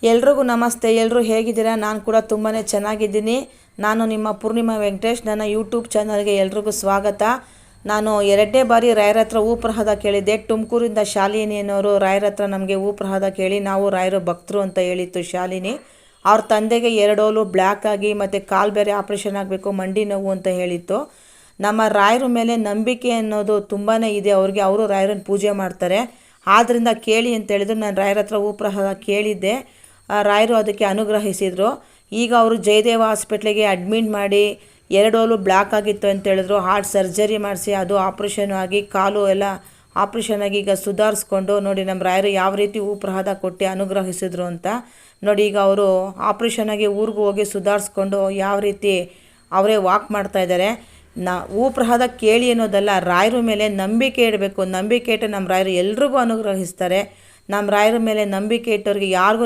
ಎಲ್ರಿಗೂ ನಮಸ್ತೆ. ಎಲ್ಲರೂ ಹೇಗಿದ್ದೀರಾ? ನಾನು ಕೂಡ ತುಂಬಾ ಚೆನ್ನಾಗಿದ್ದೀನಿ. ನಾನು ನಿಮ್ಮ ಪೂರ್ಣಿಮಾ ವೆಂಕಟೇಶ್. ನನ್ನ ಯೂಟ್ಯೂಬ್ ಚಾನಲ್ಗೆ ಎಲ್ರಿಗೂ ಸ್ವಾಗತ. ನಾನು ಎರಡನೇ ಬಾರಿ ರಾಯರ ಹತ್ರ ಹೂಪ್ರಸಾದ ಕೇಳಿದ್ದೆ. ತುಮಕೂರಿಂದ ಶಾಲಿನಿ ಅನ್ನೋರು ರಾಯರ ಹತ್ರ ನಮಗೆ ಹೂಪ್ರಸಾದ ಕೇಳಿ ನಾವು ರಾಯರ ಭಕ್ತರು ಅಂತ ಹೇಳಿತ್ತು ಶಾಲಿನಿ. ಅವ್ರ ತಂದೆಗೆ 2 ಓಲು ಬ್ಲ್ಯಾಕ್ ಆಗಿ ಮತ್ತು ಕಾಲು ಬೇರೆ ಆಪ್ರೇಷನ್ ಆಗಬೇಕು, ಮಂಡಿ ನೋವು ಅಂತ ಹೇಳಿತ್ತು. ನಮ್ಮ ರಾಯರ ಮೇಲೆ ನಂಬಿಕೆ ಅನ್ನೋದು ತುಂಬಾ ಇದೆ ಅವ್ರಿಗೆ. ಅವರು ರಾಯರನ್ನ ಪೂಜೆ ಮಾಡ್ತಾರೆ. ಆದ್ದರಿಂದ ಕೇಳಿ ಅಂತ ಹೇಳಿದ್ರು. ನಾನು ರಾಯರ ಹತ್ರ ಹೂಪ್ರಸಾದ ಕೇಳಿದ್ದೆ. ರಾಯರು ಅದಕ್ಕೆ ಅನುಗ್ರಹಿಸಿದರು. ಈಗ ಅವರು ಜಯದೇವ ಹಾಸ್ಪಿಟ್ಲಿಗೆ ಅಡ್ಮಿಟ್ ಮಾಡಿ 2 ಓಲು ಬ್ಲ್ಯಾಕ್ ಆಗಿತ್ತು ಅಂತ ಹೇಳಿದ್ರು. ಹಾರ್ಟ್ ಸರ್ಜರಿ ಮಾಡಿಸಿ ಅದು ಆಪ್ರೇಷನ್ ಆಗಿ ಕಾಲು ಎಲ್ಲ ಆಪ್ರೇಷನ್ ಆಗಿ ಈಗ ಸುಧಾರಿಸ್ಕೊಂಡು ನೋಡಿ ನಮ್ಮ ರಾಯರು ಯಾವ ರೀತಿ ಹೂಪ್ರಸಾದ ಕೊಟ್ಟು ಅನುಗ್ರಹಿಸಿದ್ರು ಅಂತ ನೋಡಿ. ಈಗ ಅವರು ಆಪ್ರೇಷನ್ ಆಗಿ ಊರಿಗೆ ಹೋಗಿ ಸುಧಾರಿಸ್ಕೊಂಡು ಯಾವ ರೀತಿ ಅವರೇ ವಾಕ್ ಮಾಡ್ತಾ ಇದ್ದಾರೆ. ಹೂಪ್ರಸಾದ ಕೇಳಿ ಅನ್ನೋದಲ್ಲ, ರಾಯರ ಮೇಲೆ ನಂಬಿಕೆ ಇಡಬೇಕು. ನಂಬಿಕೆ ಇಟ್ಟು ನಮ್ಮ ರಾಯರು ಎಲ್ರಿಗೂ ಅನುಗ್ರಹಿಸ್ತಾರೆ. ನಮ್ಮ ರಾಯರ ಮೇಲೆ ನಂಬಿಕೆ ಇಟ್ಟವ್ರಿಗೆ ಯಾರಿಗೂ